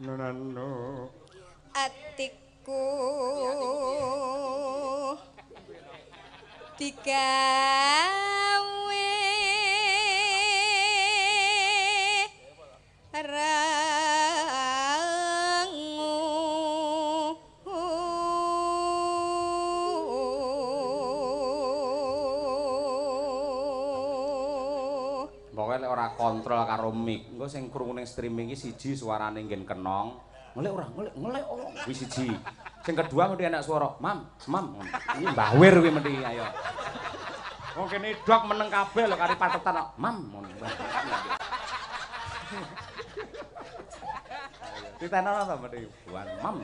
Nunanu atiku digawe rangu pokoke lek ora kontrol karo mic engko sing krungu ning streaming iki siji suarane nggen kenong ngelek ora ngelek kuwi siji sing kedua mesti enak suara mam iki Mbah Wir kuwi mesti ayo wong kene dok meneng kabeh lho kari patetan kok mam ngono ditenono to mesti buan mam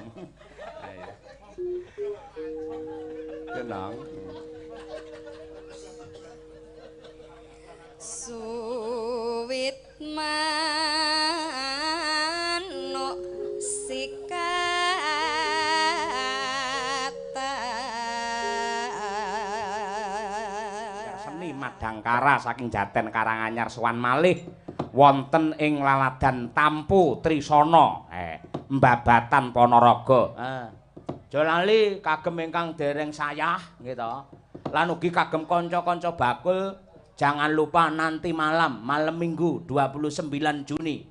ayo tenang suwit manuk sikata seni Madangkara saking Jaten Karanganyar sowan malih wonten ing laladan Tampu Trisana Mbabatan Ponorogo aja lali kagem ingkang dereng sayah nggih to lan ugi kagem kanca-kanca bakul jangan lupa nanti malam Minggu 29 Juni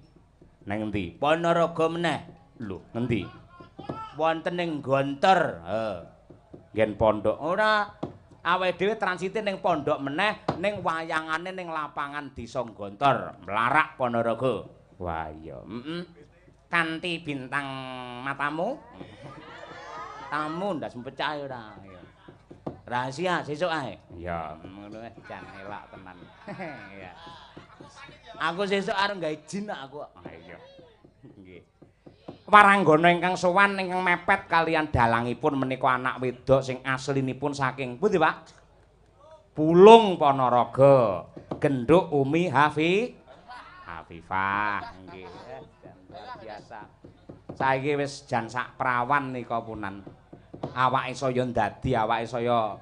nang endi Ponorogo meneh lho ngendi wonten ning Gontor nggen pondok ora awake dhewe transite ning pondok meneh ning wayangane ning lapangan Desa Gontor Mlarak Ponorogo wah iya kanthi bintang matamu tamu ndak sempecah ora rahasia sesuk ae ya ngono wis jan elak tenan ya aku sesuk arep gawe jin aku iya nggih waranggana ingkang sowan ingkang mepet kalian dalangipun menika anak wedok sing aslinipun saking pundi Pak Pulung Ponorogo Genduk Umi Hafifah nggih luar biasa saiki wis jan sak prawan nika punan awake saya ndadi awake saya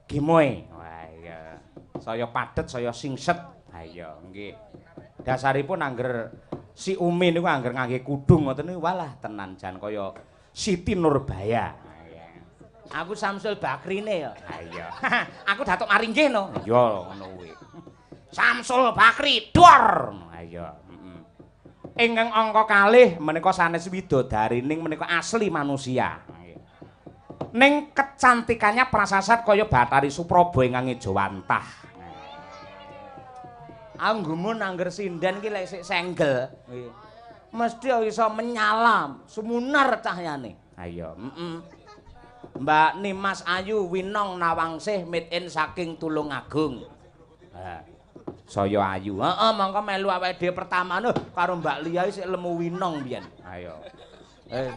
gemoe wah iya saya padet saya singset ha iya nggih dasaripun angger si Umi niku angger ngangge kudung ngoten niku walah tenan jan kaya Siti Nurbaya aku Samsul Bakrine ya ha iya aku Datuk Maringgih no iya ngono kuwi Samsul Bakri dor ha iya ingkang angka kalih menika sanes widodarining menika asli manusia ning kecantikannya prasasat kaya Bathari Supraba ingkang Ejawantah anggumun angger sinden iki lek sik senggel mesti iso menyala sumunar cahyane ha iya Mbak Nimas Ayu Winong Nawangsih made in saking Tulungagung ha saya ayu mangka melu awake dhewe pertama karo Mbak Lia sik lemu Winong biyen ayo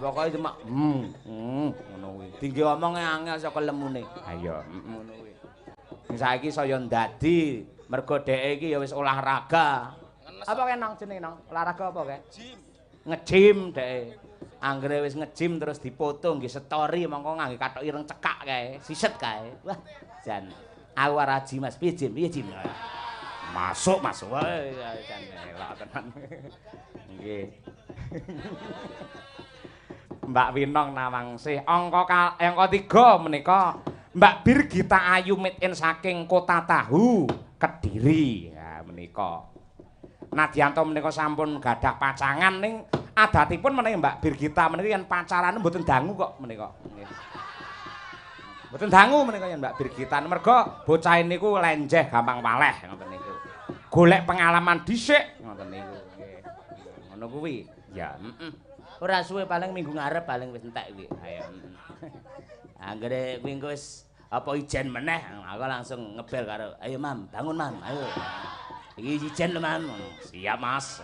pokoke cuma ngono kuwi dingge omonge angel saka lemune ayo ngono kuwi saiki saya ndadi mergo dheke iki ya wis olahraga apa kene nang jenenge nang olahraga apa kene ngejim dheke anggere wis ngejim terus dipoto nggih story mongko ngangge kathok ireng cekak kae siset kae wah jan aku ora ji Mas piye Jim masuk wae jan elak tenan nggih Mbak Winong Nawangsih angka 3 menika Mbak Birgita Ayu made in saking Kota Tahu Kediri ya menika Nadianto menika sampun gadah pacangan ning adatipun menika Mbak Birgita menika yen pacaran mboten dangu kok menika nggih mboten dangu menika yen Mbak Birgita merga bocah niku lenjeh gampang waleh ngoten niku golek pengalaman dhisik ngoten niku nggih ngono kuwi ya ora suwe paling minggu ngarep paling wis entek kuwi ayo anggere kuwi engko wis apa ijen meneh aku langsung ngebel karo ayo Mam bangun Mam ayo iki ijen lho Mam siap Mas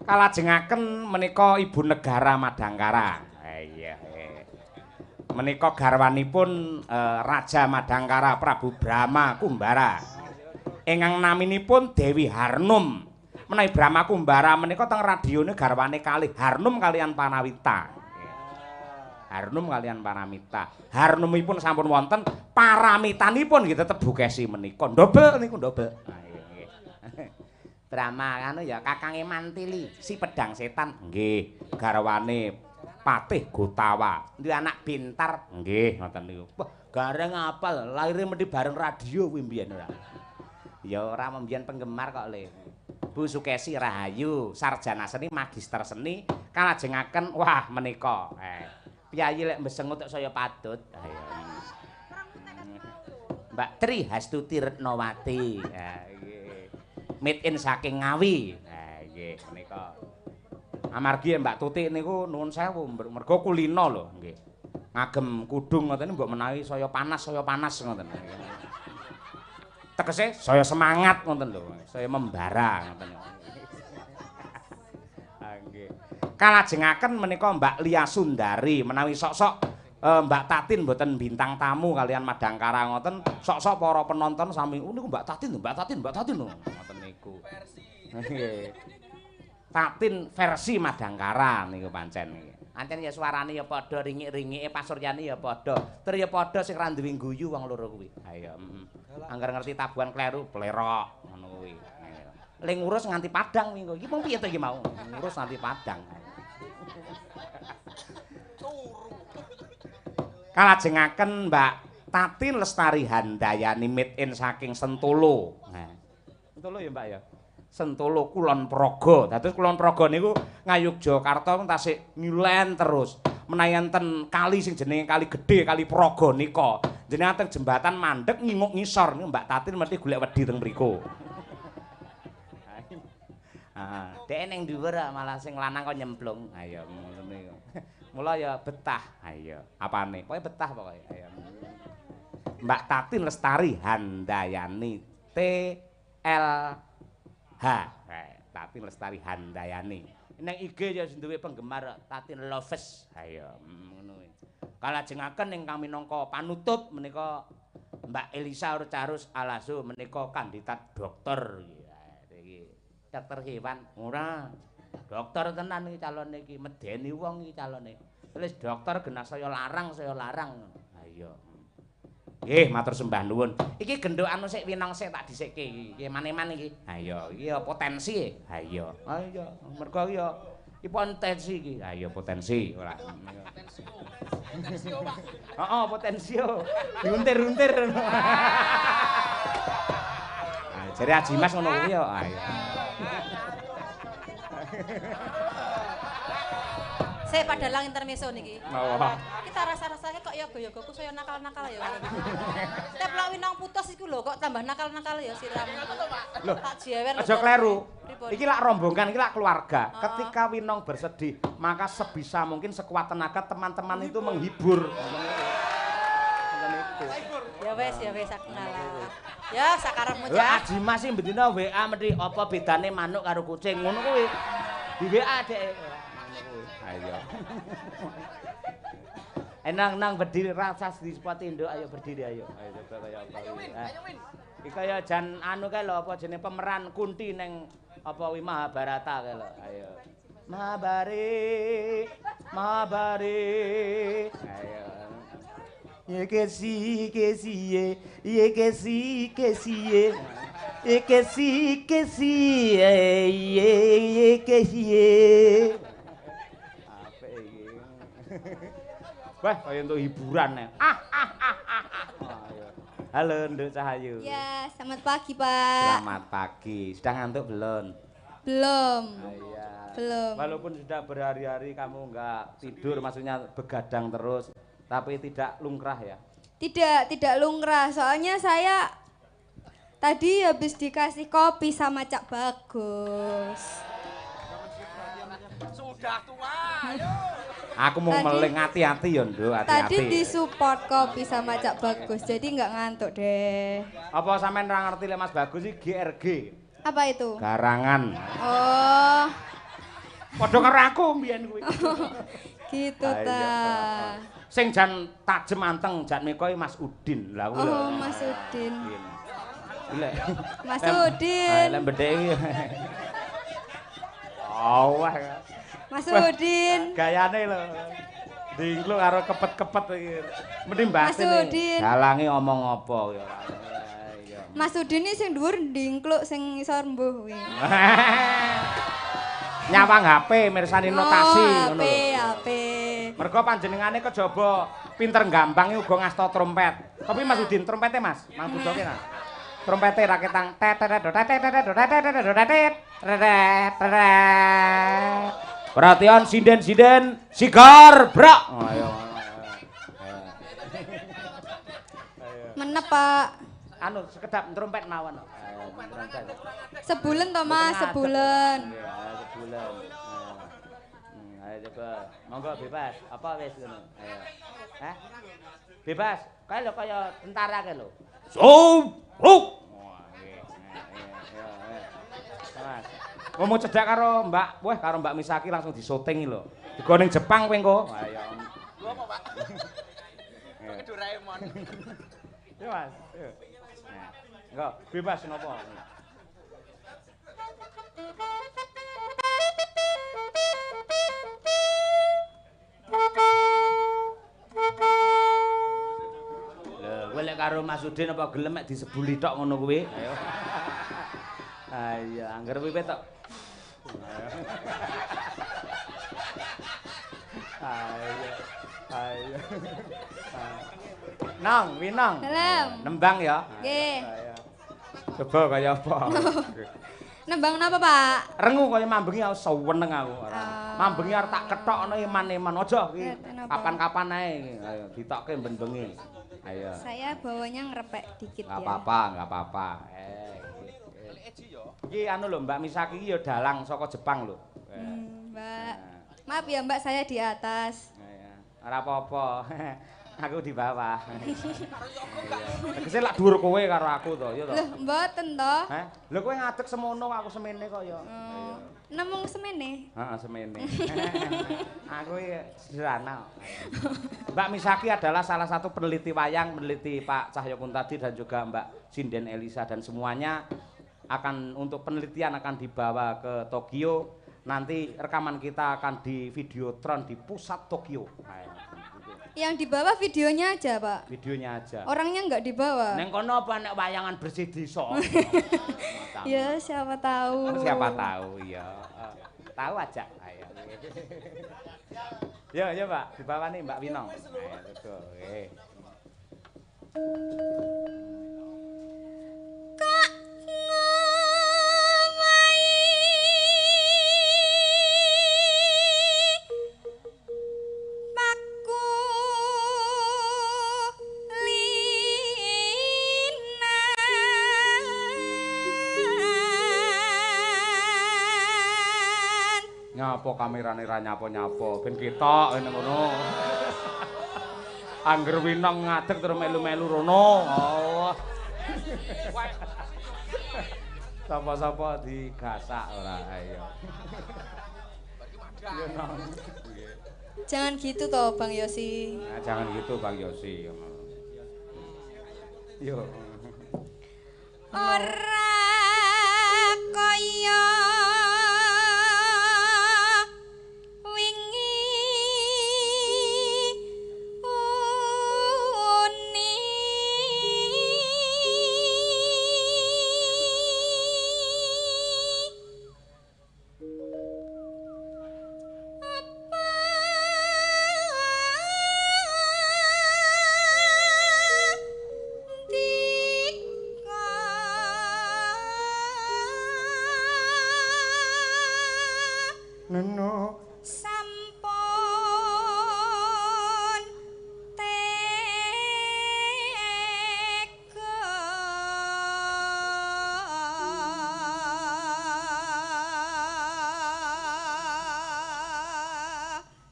kalajengaken menika ibu negara Madangkara iya menika garwanipun Raja Madangkara Prabu Brahma Kumbara ingkang naminipun Dewi Harnum menawi Brahma Kumbara menika teng radione garwane kalih Harnum kalian Panawita Harnum kalian Paramita Harnumipun sampun wonten Paramitanipun nggih tetep Bukesi menika ndobel niku ndobel Drama anu ya Kakange Mantili, si pedang setan. Nggih, garwane Patih Gotawa. Duwe anak pintar. Nggih, ngoten niku. Wah, gareng apal, laire mesti bareng radio kuwi mbiyen ora. Ya ora mbiyen penggemar kok Le. Bu Sukesi Rahayu, sarjana seni, magister seni, kalajengaken wah menika. Piyayi lek mbesengut saya padut. Ayo. Mbak Tri Hastuti Retnowati. Ha nggih. Made in saking Ngawi. Ha nggih menika. Amargi Mbak Tutik niku nuwun sewu mergo kulino lho nggih. Ngagem kudung ngoten mbok menawi saya panas ngoten. Tegese saya semangat ngoten lho. Saya membara ngoten. Ha nggih. Kalajengaken menika Mbak Lia Sundari menawi sok-sok Mbak Tatin mboten bintang tamu kalian Madangkara ngoten, sok-sok para penonton sami niku Mbak Tatin lho. Ngoten niku. Nggih. Tatin versi Madangkara niku pancen niki. Ancen ya suarane ya padha ringik-ringike pasuryane ya padha. Tur ya padha sing ra duwe guyu wong loro kuwi. Ayo, angger ngerti tabuhan kleru blerok ngono kuwi. Le ngurus nganti Padang minggu iki mung piye to iki mau? Ngurus nganti Padang. Kalajengaken Mbak Tati Lestari Handayani made in saking Sentolo. Nah, Sentolo ya Mbak ya. Sentolo Kulon Progo. Dados Kulon Progo niku ngayogyakarta tasik nyulen terus. Menawi enten kali sing jenenge Kali Gedhe, Kali Progo nika. Jenenge teng jembatan mandek nginguk ngisor niku Mbak Tati mesti golek wedi teng mriku. Ah, dhek ning dhuwur malah sing lanang kok nyemplung. Ayo ngono niku. Mula ya betah. Ayo, apane? Pokoke betah pokoke. Ayo. Mbak Tatin Lestari Handayani TLH. Tatin Lestari Handayani. Ning IG ya duwe penggemar Tatin Loves. Ayo, ngono kuwi. Kalajengaken ingkang minangka panutup menika Mbak Elisa Urcarus Alaso menika kandidat dokter. Iki dokter hewan ora. Dokter tenan iki calone iki medeni wong iki calone. Wis dokter genah saya larang. Ayo. Nggih, matur sembah nuwun. Iki gendhok anu sik winong sik tak dhisikke iki. Nggih maneman iki. Ayo, iki ya potensi. Ayo. Ayo, mergo iki ya potensi iki. Ayo potensi ora. Potensi Pak. Heeh, potensi. Diuntir-untir. Ah, jare Aji Mas ngono kuwi ya. Ayo. Saya pada lang intermezzo niki. Oh. Kita rasa-rasanya kok ya goyo-goku saya nakal-nakal ya. Tiap lak winang putus iku lho kok tambah nakal-nakal ya siram. Loh, tak jewer. aja kleru. Iki lak rombongan, iki lak keluarga. Ketika Winong bersedih, maka sebisa mungkin sekuat tenaga teman-teman itu menghibur. Ya wes aku ngalah. Ya sakarepmu Ya ya. Aji Mas sing bendina WA mesti apa bedane manuk karo kucing ngono kuwi. Di WA dhek. Ayo. Nang berdiri rasa di spot induk ayo berdiri ayo. Ayo coba kaya apa iki. Iki kaya jan anu kae lho apa jenenge pemeran Kunti ning apa wi Mahabharata kae lho. Ayo. Mahabari. Ayo. Ye kesi ye. Ye kesi ye. Ye kesi ye. Wah, kaya untuk hiburan ya. Halo, Nduk Cahayu. Ya, selamat pagi, Pak. Selamat pagi. Sudah ngantuk belum? Belum. Iya. Belum. Walaupun sudah berhari-hari kamu nggak tidur, maksudnya begadang terus, tapi tidak lungkrah ya? Tidak lumrah. Soalnya saya tadi habis dikasih kopi sama Cak Bagus. Sudah tua, ayo. Aku mau meling hati-hati ya, Nduk, Tadi hati-hati. disupport kopi sama Cak Bagus, jadi nggak ngantuk deh. Apa sampean ora ngerti lek Mas Bagus iki GRG? Apa itu? Garangan. Oh, Padha karo aku mbiyen kuwi. gitu Ayo, ta. Sing jan tajem anteng jan meko Mas Udin. Lah kuwi lho. Oh, Mas Udin. Lek. Mas Udin. Lek bedhe iki. Awah. Mas Udin. Gayane lho. Dingkluk karo kepet-kepet iki. Mending Mas mbasine. Udin. Dalange omong apa ya. Iya. Mas Udin iki sing dhuwur ndingkluk sing ngisor mbuh kuwi. Nyawang HP mirsani notasi ngono lho. HP. Mergo panjenengane kejaba pinter gampang uga ngasta trompet. Tapi Mas Udin trompete Mas, mang budoke nah. Trompete raketang perhatian sinden-sinden sigar brak. Ayo. Menep, Pak. Anu sekedap trompet mawon. Sebulan to, Mas, sebulan. Sebulan. Ayo coba. Monggo bebas. Apa wis ngono? Ayo. Hah? Bebas. Kae lho kaya tentara kae lho. Subruk. Wah, nggih. Mas. Ngomong cedak karo Mbak, weh karo Mbak Misaki langsung disyuting lho. Digo ning Jepang kowe engko. Ayo. Lho apa, Pak? Doraemon. Yo Mas. Yo. Nah, enggak bebas napa. Kowe lek karo Mas Udin apa gelem mek disebuli tok ngono kuwi? Ayo. Ayo, angger wiwit tok. Ayo. Ayo. Nang, Winang. Dalem. Nembang ya. Nggih. Ayo. Coba kaya apa? Nembang napa, Pak? Rengu kaya mambengi aku seneng aku. Mambengi arep tak kethokno iman-iman aja iki. Kapan-kapan ae. Ayo ditokke ben-bengi. Ayo. Saya bawanya ngerepek dikit Enggak ya. apa-apa, enggak apa-apa. Iki anu lho Mbak Misaki iki ya dalang saka Jepang lho. Mbak. Maaf ya, Mbak, saya di atas. Ora apa-apa. Aku di bawah. Tegese lak dhuwur kowe karo aku to, ya to. Loh, mboten to. Hah? Lho kowe ngadeg semono aku semene kok ya. Nemung semene. Heeh, semene. Aku iki sederhana. Mbak Misaki adalah salah satu peneliti wayang, meneliti Pak Cahyokun tadi dan juga Mbak Sinden Elisa dan semuanya akan untuk penelitian akan dibawa ke Tokyo. Nanti rekaman kita akan di Videotron di pusat Tokyo. Yang dibawa videonya aja, Pak. Videonya aja. Orangnya nggak dibawa. Neng kono apa nek wayangan bersih desa? Ya, siapa tahu. Siapa tahu, iya. Tahu aja. Ayo. Ya, Pak. Dibawa nih Mbak Winong. Ayo, betul. Kak ngomai paku linan. Nyapa kamerane ra nyapa-nyapa ben ketok ngene ngono. Angger Winong ngadeg terus melu-melu rono. Oh. Sapa-sapa digasak ora ayo. Yo nang. Jangan gitu toh, Bang Yosi. Nah, jangan gitu Bang Yosi. Yo. Ora kaya wingi uni apa Neno sampun tega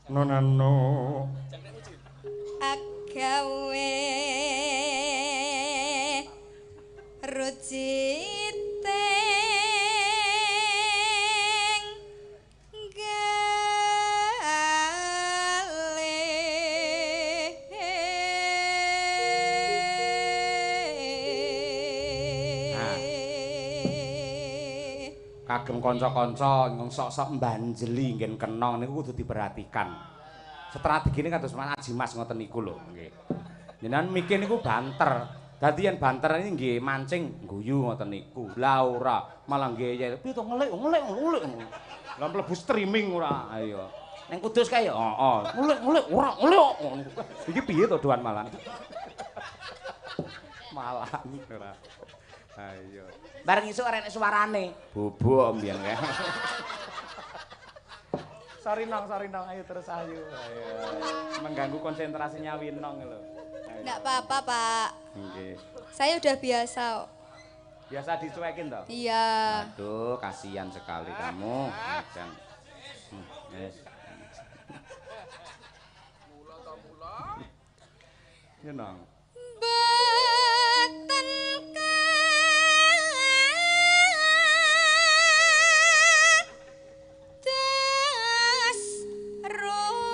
nonano agawe ruciting kagem kanca-kanca ngong sok-sok mbanjeli nggen kenong niku kudu diperhatikan. Strategine kados Aji Mas ngoten niku lho nggih. Jenengan mikir niku banter. Dadi yen banter iki nggih mancing guyu ngoten niku. Lah ora, malah nggih piye to ngelik. Lah mlebu streaming ora. Ayo. Ning Kudus kae ya, heeh. Ngulik ora ngulik. Iki piye to doan malang? Malang ora. Ayo. Bareng isuk arek suarane. Bobo mbiyen kae. Sorry nong, ayo terus ayo. Mengganggu konsentrasinya Winong lho. Enggak apa-apa, Pak. Nggih. Saya udah biasa. Biasa dicuekin toh? Iya. Aduh, kasihan sekali kamu. Jangan. Yes. Ya nong. Boten kadas rumiyin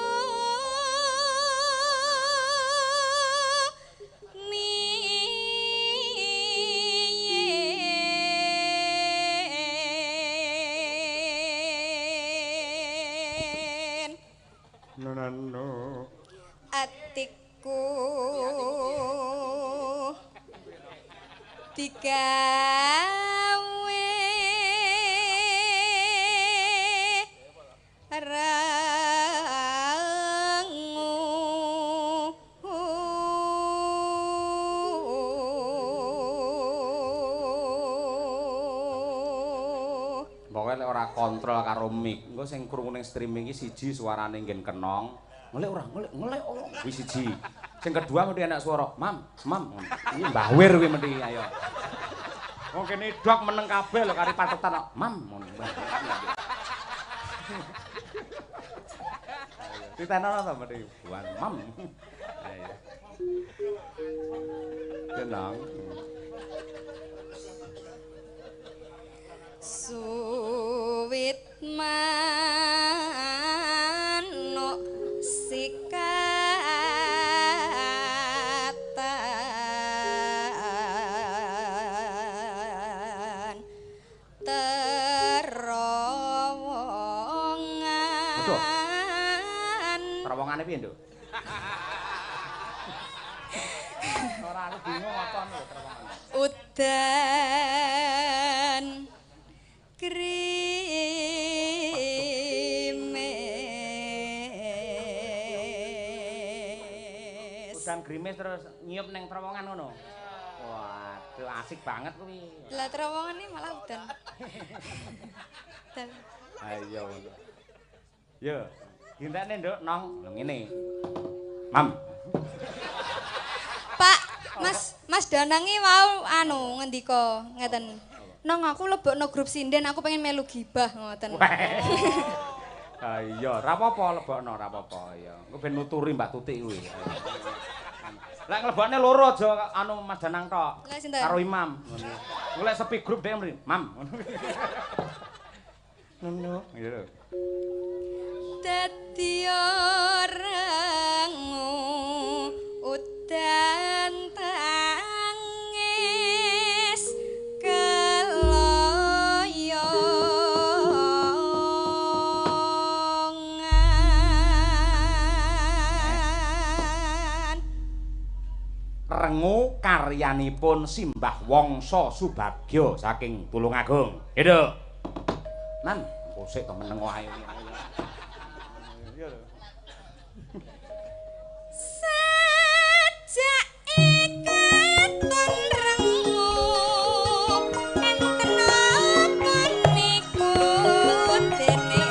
No. atiku digawe rangu Pokoke lek ora kontrol karo mic, engko sing krungu ning streaming iki siji suarane nggen kenong. Ngelik ora. Kuwi siji. Sing kedua mesti enak suara, "Mam." Iki Mbah Wir kuwi mesti ayo. Wong kene dok meneng kabeh lho kari patetan kok, "Mam." Ngono Mbah. Ditenono to mesti, "Buan, Mam." Ayo. Tenang. Suwit manuk sikatan terowongan. Terowongane piye, Nduk? Ora aku bingung apa lho terowongan. Udan grimes. Udan grimis terus nyiup neng terowongan ngono. Waduh, asik banget kuwi. Lah terowongan ini malah udan. Ayo. Yo, gintekne Nduk, Nong. Lho ngene. Mam. Pak, Mas Danangi mau ngendika ngeten. Nong aku lebokno grup sinden, aku pengen melu gibah ngoten. Iya, ora apa-apa lebokno, ora apa-apa ya. Engko ben nuturi Mbak Tutik kuwi. Lek nglebokne loro aja Mas Danang tok. Lah sinten? Karo Imam. Ngono. Lek sepi grup dhek mrene, Mam. Ngono. Iya lho. Dadi orangu udan tangis keloyongan. Rengu karyanipun Simbah Wangsa Subagya saking Tulungagung. Gitu. Nan, kosek to meneng wae. Iya lho. Sajak ikaton rengu enten apa niku dene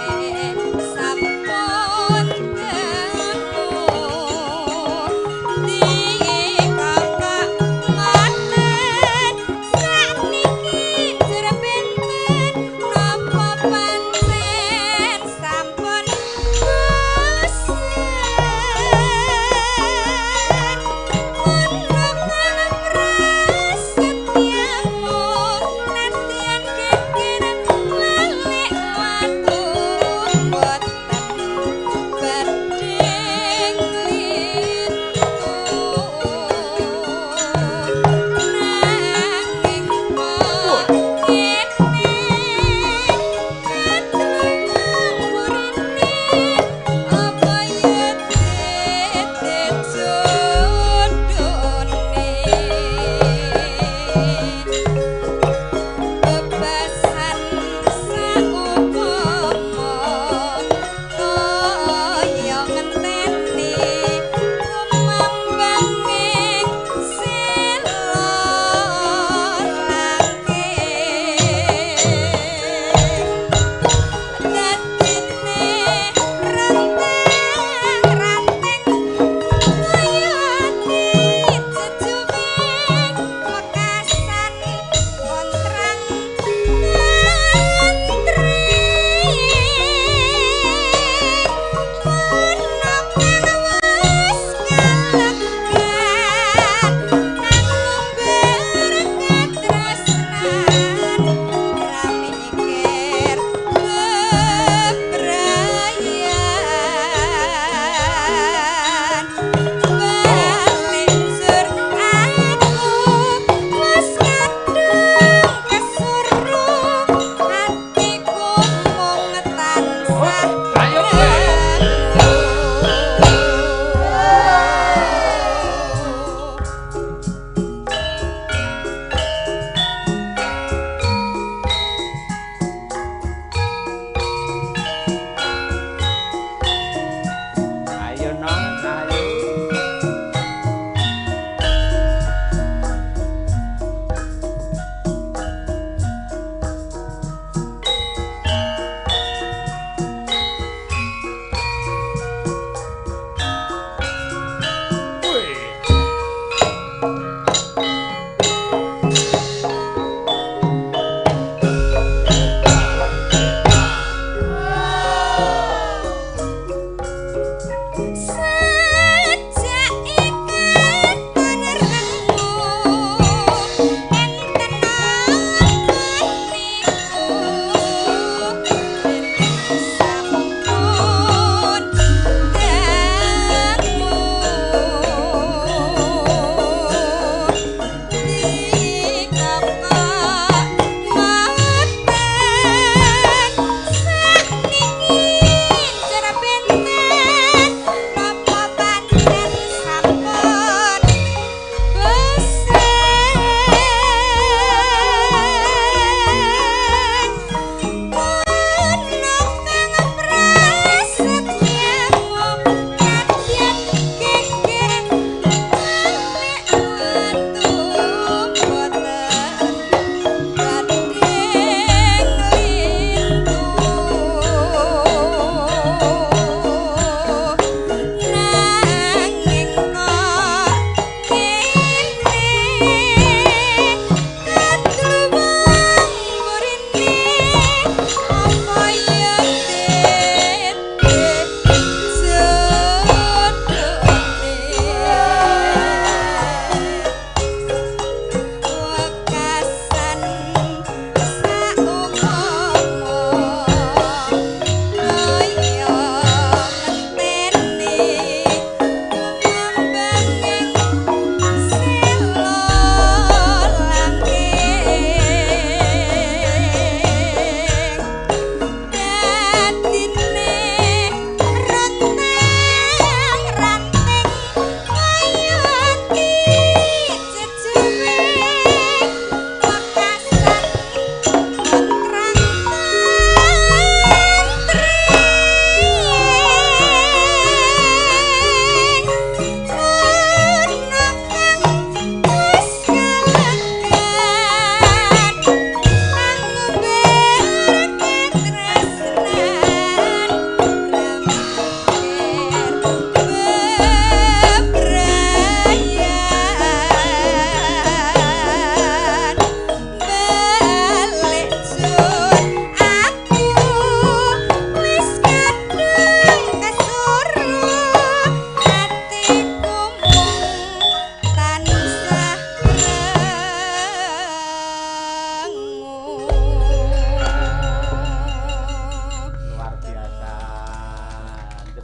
sampun temu di kakak ngoten sakniki jerbenten napa pancen sampun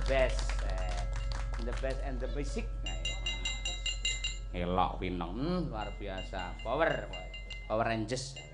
best. The best and the basic. Elok Winong. Luar biasa. Power Rangers.